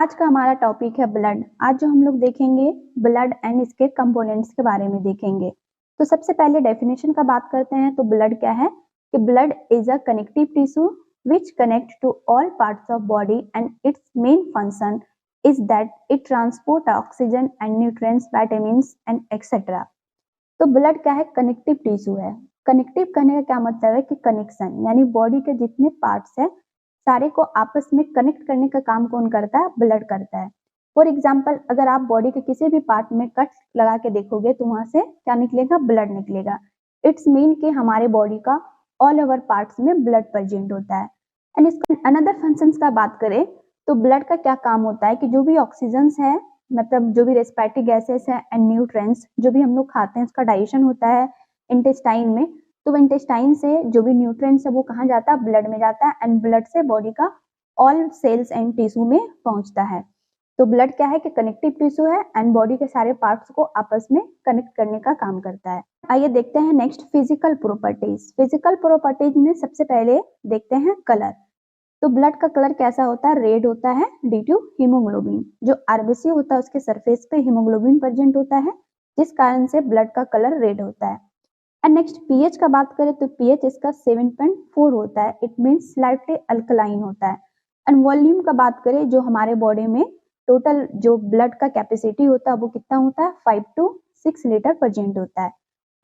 आज का हमारा टॉपिक है ब्लड। आज जो हम लोग देखेंगे ब्लड एंड इसके कंपोनेंट्स के बारे में देखेंगे। तो सबसे पहले डेफिनेशन का बात करते हैं। तो ब्लड क्या है कि blood is a connective tissue which connect to all parts of body and its main function is that it transport oxygen and nutrients, vitamins and etc. तो ब्लड क्या है? कनेक्टिव टिश्यू है। कनेक्टिव कहने का क्या मतलब है कि कनेक्शन, यानी बॉडी के जितने पार्ट्स है सारे को आपस में कनेक्ट करने का काम कौन करता है? ब्लड करता है। फॉर एग्जाम्पल, अगर आप बॉडी के किसी भी पार्ट में कट लगा के देखोगे तो वहां से क्या निकलेगा? ब्लड निकलेगा। इट्स मीन कि हमारे बॉडी का ऑल ओवर पार्ट्स में ब्लड प्रेजेंट होता है। एंड इसका अनदर फंक्शंस का बात करें तो ब्लड का क्या काम होता है कि जो भी ऑक्सीजन्स है, मतलब जो भी रेस्पिरेटरी गैसेस है एंड न्यूट्रिएंट्स जो भी हम लोग खाते हैं उसका डाइजेशन होता है इंटेस्टाइन में। तो इंटेस्टाइन से जो भी न्यूट्रिएंट्स है वो कहाँ जाता है? ब्लड में जाता है एंड ब्लड से बॉडी का ऑल सेल्स एंड टिश्यू में पहुंचता है। तो ब्लड क्या है कि कनेक्टिव टिश्यू है एंड बॉडी के सारे पार्ट्स को आपस में कनेक्ट करने का काम करता है। आइए देखते हैं next physical properties. Physical properties में सबसे पहले देखते हैं कलर। तो ब्लड का कलर कैसा होता है? रेड होता है ड्यू टू हीमोग्लोबिन। जो आरबीसी होता है उसके सरफेस पे हीमोग्लोबिन प्रेजेंट होता है जिस कारण से ब्लड का कलर रेड होता है। एंड नेक्स्ट पीएच का बात करें तो पीएच इसका 7.4 होता है। इट मीन्स स्लाइटली अल्कलाइन होता है। एंड वॉल्यूम का बात करें, जो हमारे बॉडी में टोटल जो ब्लड का कैपेसिटी होता है वो कितना होता है? 5 to 6 लीटर प्रेजेंट होता है।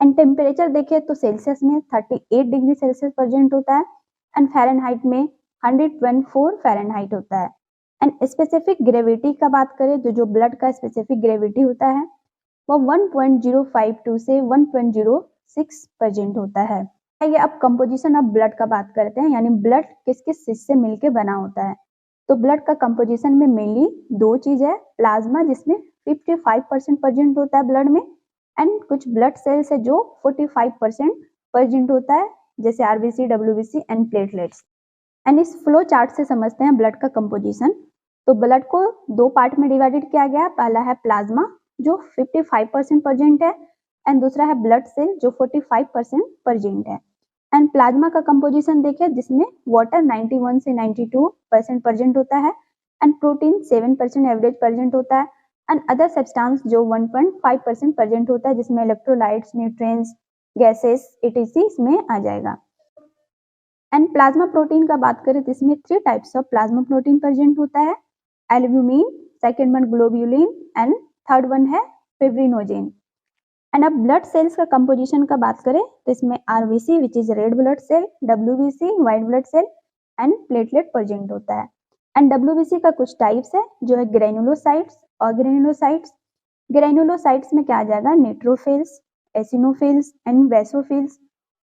एंड टेम्परेचर देखें तो सेल्सियस में 38 डिग्री सेल्सियस प्रेजेंट होता है एंड फ़ारेनहाइट में 124 फ़ारेनहाइट होता है। एंड स्पेसिफिक ग्रेविटी का बात करें तो जो ब्लड का स्पेसिफिक ग्रेविटी होता है वो 1.052 से 1.06 प्रेजेंट होता है। ये अब कंपोजिशन ऑफ ब्लड का बात करते हैं, यानी ब्लड किस किस चीज से मिलके बना होता है। तो ब्लड का कंपोजिशन में मेनली दो चीज है, प्लाज्मा जिसमें 55% प्रेजेंट होता है ब्लड में, एंड कुछ ब्लड सेल्स है जो 45% प्रेजेंट होता है, जैसे RBC, WBC and platelets. And इस फ्लो चार्ट से समझते हैं ब्लड का कंपोजिशन। तो ब्लड को दो पार्ट में डिवाइडेड किया गया। पहला है प्लाज्मा जो 55% प्रेजेंट है एंड दूसरा है ब्लड सेल जो 45% प्रेजेंट है। एंड प्लाज्मा का कंपोजिशन देखें जिसमें वाटर 91 से 92% प्रेजेंट होता है एंड प्रोटीन 7% एवरेज प्रेजेंट होता है एंड अदर सब्सटेंस जो 1.5% प्रेजेंट होता है, जिसमें इलेक्ट्रोलाइट्स, न्यूट्रिएंट्स, गैसेस etc इसमें आ जाएगा। एंड प्लाज्मा प्रोटीन का बात करें तो इसमें 3 types of plasma protein present होता है, albumin, second one globulin and third one है फिब्रिनोजेन। एंड अब ब्लड सेल्स का कंपोजिशन का बात करें तो इसमें RBC which is red blood cell, WBC white blood cell and platelet present होता है। एंड डब्ल्यूबीसी का कुछ टाइप्स है जो है ग्रेनुलोसाइट्स और ग्रेनुलोसाइट्स। ग्रेनुलोसाइट्स में क्या आ जाएगा? Neutrophils, eosinophils and basophils.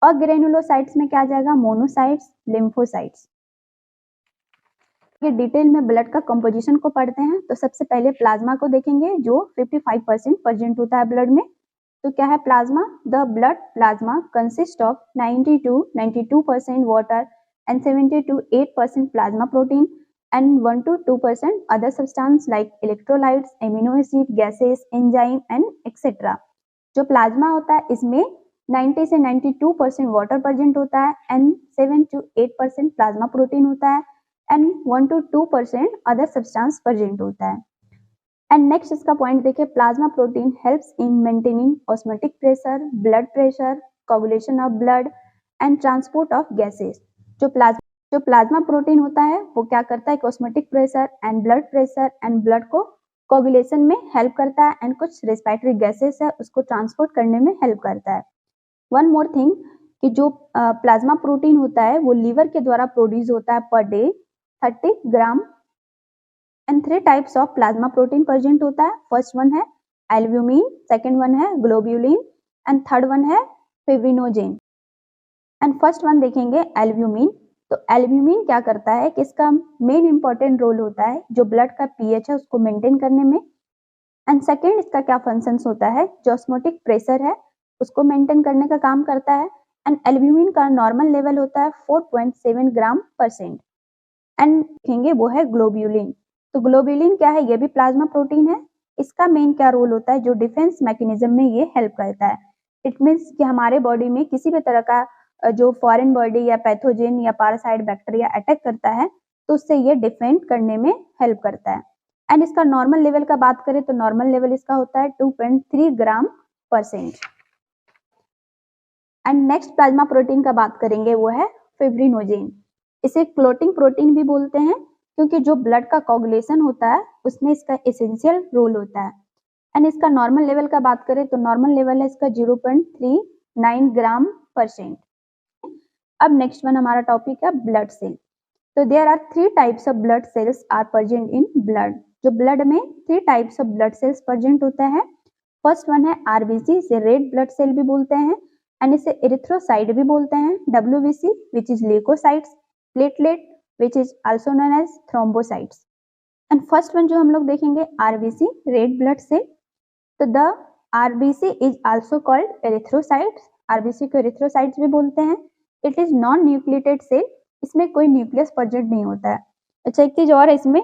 और ग्रेनुलोसाइट्स में क्या आ जाएगा? Monocytes, lymphocytes. ये डिटेल में ब्लड का कंपोजिशन को पढ़ते हैं। तो सबसे पहले प्लाज्मा को देखेंगे जो 55% प्रेजेंट होता है ब्लड में। तो क्या है plasma? The blood plasma consist of 90 to 92% water and 70 to 8% plasma protein and 1 to 2% other substance like electrolytes, amino acid, gases, enzyme and etcetera. जो प्लाज्मा होता है इसमें 90 से 92% वाटर प्रेजेंट होता है एंड 7 to 8% प्लाज्मा प्रोटीन होता है and 1 to 2% other substance present होता है। एंड नेक्स्ट इसका पॉइंट देखिए, plasma protein helps in maintaining osmotic pressure, blood pressure, coagulation of blood and transport of gases. जो प्लाज्मा प्रोटीन होता है वो क्या करता है? ऑस्मोटिक प्रेशर एंड ब्लड को कोगुलेशन में हेल्प करता है एंड कुछ रेस्पिरेटरी गैसेस है उसको ट्रांसपोर्ट करने में हेल्प करता है। वन मोर थिंग कि जो प्लाज्मा प्रोटीन होता है वो लीवर के द्वारा प्रोड्यूस होता है per day 30 gram. And 3 types of plasma protein present होता है। फर्स्ट वन है एल्ब्यूमिन, सेकेंड वन है ग्लोब्यूलिन एंड थर्ड वन है फिब्रिनोजेन। एंड फर्स्ट वन देखेंगे एल्ब्यूमिन। तो एल्ब्यूमिन क्या करता है कि इसका मेन इंपॉर्टेंट रोल होता है जो ब्लड का पीएच है उसको मेंटेन करने में। एंड सेकेंड इसका क्या फंक्शंस होता है? जो ऑस्मोटिक प्रेशर है उसको मेंटेन करने का काम करता है। एंड एल्ब्यूमिन का नॉर्मल लेवल होता है 4.7 ग्राम %। एंड देखेंगे वो है ग्लोब्यूलिन। तो ग्लोब्यूलिन क्या है? ये भी प्लाज्मा प्रोटीन है। इसका मेन क्या रोल होता है? जो डिफेंस मैकेनिज्म में ये हेल्प करता है। इट मीन्स कि हमारे बॉडी में किसी भी तरह का जो फॉरेन बॉडी या पैथोजेन या पैरासाइट बैक्टीरिया अटैक करता है तो उससे ये डिफेंड करने में हेल्प करता है। एंड इसका नॉर्मल लेवल का बात करें तो नॉर्मल लेवल इसका होता है 2.3 gram per cent. And next plasma protein का बात करेंगे वो है फिब्रिनोजेन। इसे क्लोटिंग प्रोटीन भी बोलते हैं क्योंकि जो ब्लड का कोगुलेशन होता है उसमें इसका एसेंशियल रोल होता है। एंड इसका नॉर्मल लेवल का बात करें तो नॉर्मल लेवल है इसका 0.39 ग्राम पर सेंट। अब नेक्स्ट वन हमारा टॉपिक है ब्लड सेल। तो there are 3 types of blood cells are present in blood. जो ब्लड में 3 types of blood cells present होता है। फर्स्ट वन है आरबीसी, इसे रेड ब्लड सेल भी बोलते हैं एंड इसे एरिथ्रोसाइट भी बोलते हैं। WBC which is leucocytes, platelet which is also known as thrombocytes. And first one जो हम लोग देखेंगे आरबीसी, रेड ब्लड सेल। तो the RBC is also called erythrocytes. RBC को एरिथ्रोसाइट्स भी बोलते हैं। It is non nucleated cell, इसमें कोई न्यूक्लियस प्रेजेंट नहीं होता है। अच्छा, एक चीज और है इसमें,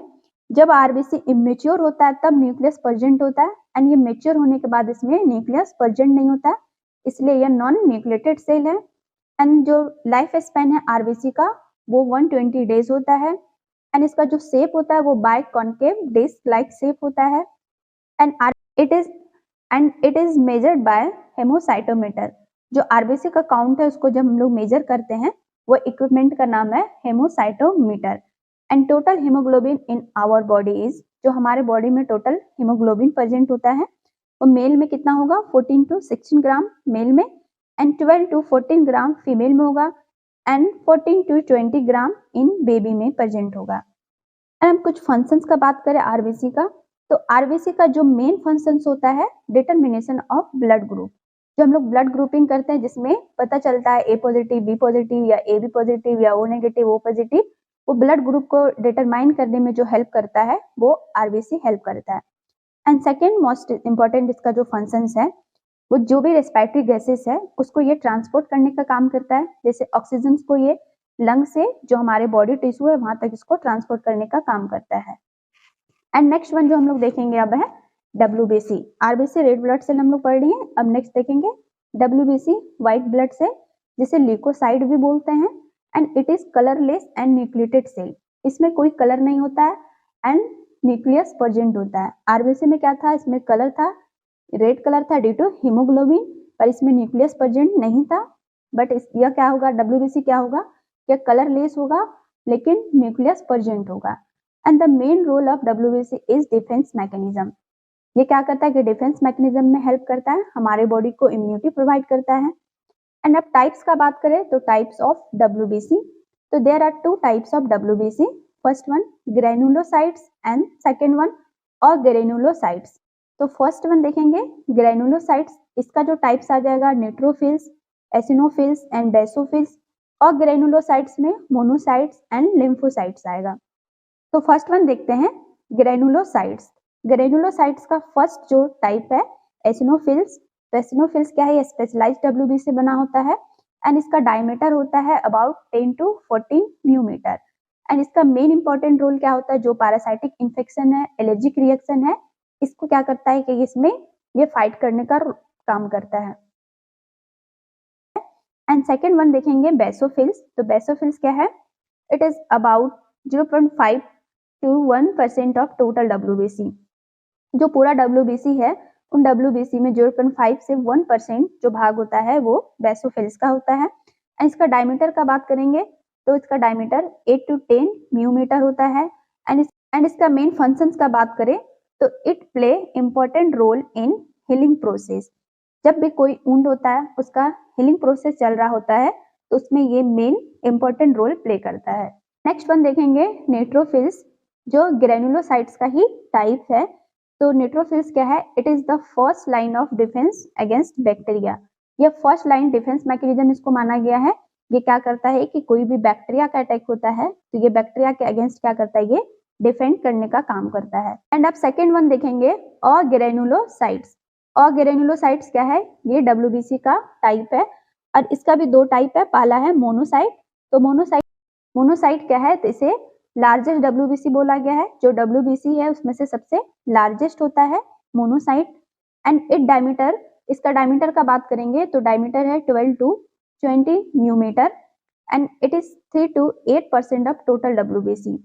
जब आरबीसी इमेच्योर होता है तब न्यूक्लियस प्रेजेंट होता है एंड ये मेच्योर होने के बाद इसमें न्यूक्लियस प्रेजेंट नहीं होता है, इसलिए यह नॉन न्यूक्लिएटेड सेल है। एंड जो लाइफ स्पैन है आरबीसी का वो 120 डेज होता है एंड इसका जो शेप होता है वो biconcave disc like shape होता है। And it is measured by haemocytometer. जो आरबीसी का काउंट है उसको जब हम लोग मेजर करते हैं वो इक्विपमेंट का नाम है haemocytometer. And total haemoglobin in our body is, जो हमारे बॉडी में टोटल हीमोग्लोबिन प्रेजेंट होता है वो मेल में कितना होगा 14 to 16 ग्राम मेल में एंड 12 to 14 ग्राम फीमेल में होगा and 14 to 20 gram in baby में प्रेजेंट होगा। एंड हम कुछ फंक्शंस का बात करें आरबीसी का, तो आरबीसी का जो मेन फंक्शंस होता है डिटरमिनेशन ऑफ ब्लड ग्रुप। जो हम लोग ब्लड ग्रुपिंग करते हैं जिसमें पता चलता है ए पॉजिटिव, बी पॉजिटिव या ए बी पॉजिटिव या ओ नेगेटिव, ओ पॉजिटिव, वो ब्लड ग्रुप को डिटरमाइन करने में जो हेल्प करता है वो आरबीसी हेल्प करता है। एंड सेकेंड मोस्ट इंपॉर्टेंट इसका जो फंक्शंस है वो जो भी रेस्पिरेटरी गैसेस है उसको ये ट्रांसपोर्ट करने का काम करता है। जैसे ऑक्सीजन को ये लंग से जो हमारे बॉडी टिश्यू है वहां तक इसको ट्रांसपोर्ट करने का काम करता है। एंड नेक्स्ट वन जो हम लोग देखेंगे अब है WBC. RBC red blood cell हम लोग पढ़ रहे हैं, अब नेक्स्ट देखेंगे डब्ल्यूबीसी व्हाइट ब्लड सेल, जिसे ल्यूकोसाइट भी बोलते हैं and it is colourless and nucleated cell. इसमें कोई कलर नहीं होता है एंड न्यूक्लियस प्रेजेंट होता है। आरबीसी में क्या था, इसमें कलर था, रेड कलर था ड्यू टू हीमोग्लोबिन, पर इसमें न्यूक्लियस प्रेजेंट नहीं था। बट यह क्या होगा, डब्ल्यूबीसी क्या होगा, यह कलरलेस होगा लेकिन न्यूक्लियस प्रेजेंट होगा। And the main role of WBC is defence mechanism. ये क्या करता है कि डिफेंस मैकेनिज्म में हेल्प करता है, हमारे बॉडी को इम्यूनिटी प्रोवाइड करता है। एंड अब टाइप्स का बात करें तो टाइप्स ऑफ डब्ल्यूबीसी, तो there are 2 types of WBC. First one granulocytes and second one agranulocytes. तो फर्स्ट वन देखेंगे ग्रेनुलोसाइट्स, इसका जो टाइप्स आ जाएगा न्यूट्रोफिल्स, एसिनोफिल्स एंड बेसोफिल्स। और ग्रेनुलोसाइट्स में मोनोसाइट्स एंड लिम्फोसाइट्स आएगा। तो फर्स्ट वन देखते हैं ग्रेनुलोसाइट्स। ग्रेनुलोसाइट्स का फर्स्ट जो टाइप है एसिनोफिल्स। तो एसिनोफिल्स क्या है, स्पेशलाइज्ड डब्ल्यूबी से बना होता है एंड इसका डायमीटर होता है अबाउट 10 to 14 म्यूमीटर। एंड इसका मेन इंपॉर्टेंट रोल क्या होता है, जो पैरासाइटिक इन्फेक्शन है, एलर्जिक रिएक्शन है, इसको क्या करता है कि इसमें ये फाइट करने का काम करता है। एंड सेकेंड वन देखेंगे बेसोफिल्स। तो बेसोफिल्स क्या है, it is about 0.5 to 1% of total WBC. जो पूरा डब्ल्यूबीसी है उन डब्ल्यूबीसी में 0.5 से 1% जो भाग होता है वो बेसोफिल्स का होता है। एंड इसका डायमीटर का बात करेंगे तो इसका डायमीटर 8 to 10 म्यूमीटर होता है। एंड इसका मेन फंक्शंस का बात करें तो it play important role in healing process. जब भी कोई वुंड होता है उसका हीलिंग प्रोसेस चल रहा होता है तो उसमें ये मेन इंपॉर्टेंट रोल प्ले करता है। नेक्स्ट वन देखेंगे न्यूट्रोफिल्स, जो ग्रेनुलोसाइट्स का ही टाइप है। तो न्यूट्रोफिल्स क्या है, it is the first line of defence against bacteria. यह फर्स्ट लाइन डिफेंस मैकेनिज्म इसको माना गया है। ये क्या करता है कि कोई भी बैक्टीरिया का अटैक होता है तो ये बैक्टीरिया के अगेंस्ट क्या करता है, ये डिफेंड करने का काम करता है। एंड अब सेकेंड वन देखेंगे ऑर्गेनुलोसाइट्स। ऑर्गेनुलोसाइट्स क्या है, ये डब्ल्यूबीसी का टाइप है और इसका भी 2 टाइप है। पहला है मोनोसाइट। तो मोनोसाइट क्या है, तो इसे लार्जेस्ट डब्ल्यूबीसी बोला गया है। जो डब्ल्यूबीसी है उसमें से सबसे लार्जेस्ट होता है मोनोसाइट। एंड इट डायमीटर, इसका डायमीटर का बात करेंगे तो डायमीटर है 12 to 20 mu metre and it is 3 to 8% of total WBC.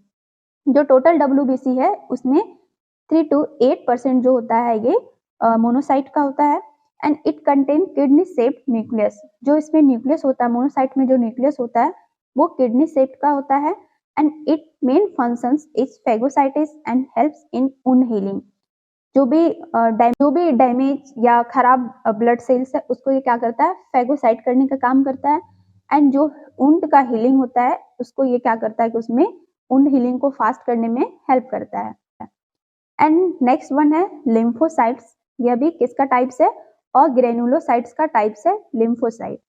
जो टोटल डब्ल्यूबीसी है उसमें 3 to 8% जो होता है ये मोनोसाइट का होता है। And it contain kidney shaped nucleus, जो इसमें न्यूक्लियस होता है मोनोसाइट में, जो न्यूक्लियस होता है वो किडनी शेप्ड का होता है। And it main functions is phagocytosis and helps in wound healing. जो भी डैमेज या खराब ब्लड सेल्स है उसको ये क्या करता है, फेगोसाइट करने का काम करता है। एंड जो वुंड का हीलिंग होता है उसको ये क्या करता है कि उसमें वुंड हीलिंग को फास्ट करने में हेल्प करता है। एंड नेक्स्ट वन है लिम्फोसाइट्स। यह भी किसका टाइप्स है, और ग्रेनुलोसाइट्स का टाइप्स है लिम्फोसाइट।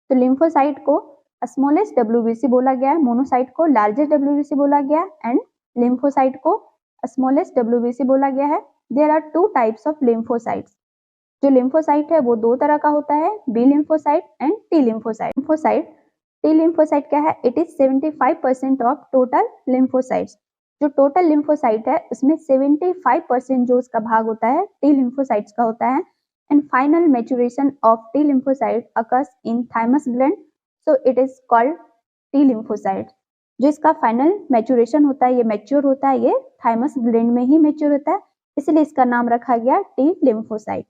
तो लिम्फोसाइट को स्मॉलेस्ट WBC बोला गया है, मोनोसाइट को लार्जेस्ट WBC बोला गया एंड लिम्फोसाइट को स्मॉलेस्ट WBC बोला गया है। There are 2 types of lymphocytes. जो लिम्फोसाइट है वो 2 तरह का होता है, B lymphocyte and T lymphocyte. T lymphocyte क्या है, it is 75% of total lymphocytes. जो टोटल लिम्फोसाइट है उसमें 75% जो उसका भाग होता है टी लिम्फोसाइट्स का होता है। And final maturation of T lymphocyte occurs in thymus gland, so it is called T lymphocyte. जो इसका फाइनल मैच्योरेशन होता है, ये मैच्योर होता है, ये थाइमस ग्लैंड में ही मैच्योर होता है, इसलिए इसका नाम रखा गया T lymphocyte.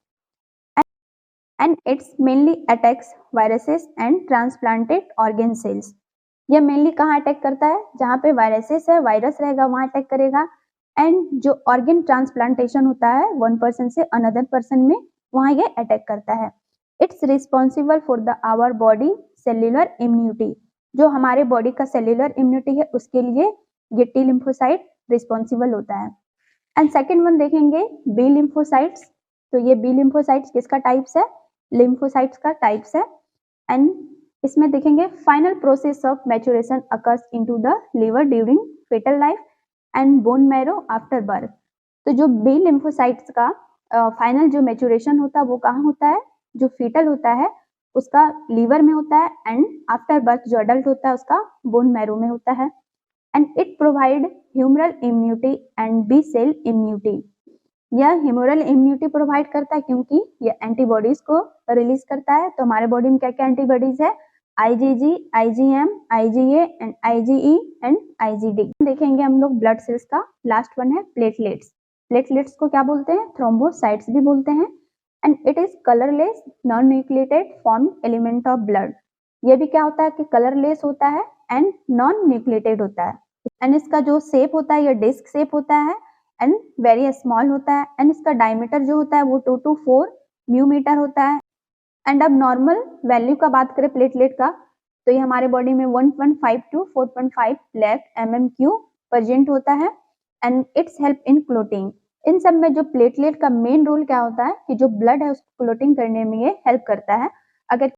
And it's mainly attacks viruses and transplanted organ cells. यह मेनली कहाँ अटैक करता है, जहाँ पे वायरसेस है, वायरस रहेगा वहाँ अटैक करेगा। एंड जो ऑर्गन ट्रांसप्लांटेशन होता है वन पर्सन से अनदर पर्सन में, वहाँ ये अटैक करता है। It's responsible for the our body cellular immunity. जो हमारे बॉडी का सेल्यूलर इम्यूनिटी है उसके लिए ये टी लिम्फोसाइट रिस्पॉन्सिबल होता है। एंड सेकेंड वन देखेंगे बी लिम्फोसाइट्स। तो ये बी लिम्फोसाइट्स किसका टाइप्स है, लिम्फोसाइट्स का टाइप्स है। एंड इसमें देखेंगे final process of maturation occurs into the liver during foetal life and bone marrow after birth. तो जो बी लिम्फोसाइट्स का फाइनल जो मैच्योरेशन होता है वो कहाँ होता है, जो फीटल होता है उसका लीवर में होता है, एंड आफ्टर बर्थ जो अडल्ट होता है उसका बोन मैरो में होता है। And it provide humoral immunity and B cell immunity. यह ह्यूमरल इम्यूनिटी प्रोवाइड करता है क्योंकि यह एंटीबॉडीज को रिलीज करता है। तो हमारे बॉडी में क्या क्या एंटीबॉडीज है, IgG, IgM, IgA and IgE and IgD। देखेंगे हम लोग ब्लड सेल्स का लास्ट वन है प्लेटलेट्स। प्लेटलेट्स को क्या बोलते हैं, थ्रोम्बोसाइट्स भी बोलते हैं। And it is colourless non nucleated form element of blood. ये भी क्या होता है कि कलरलेस होता है एंड नॉन न्यूक्लिएटेड होता है। एंड इसका जो शेप होता है ये डिस्क शेप होता है एंड वेरी स्मॉल होता है। एंड इसका डायमीटर जो होता है वो 2 to 4 म्यूमीटर होता है। एंड अब नॉर्मल वैल्यू का बात करें प्लेटलेट का, तो ये हमारे बॉडी में 1.5 to 4.5 लाख mmQ प्रेजेंट होता है। And its help in clotting. इन सब में जो प्लेटलेट का मेन रोल क्या होता है कि जो ब्लड है उसको क्लोटिंग करने में ये हेल्प करता है। अगर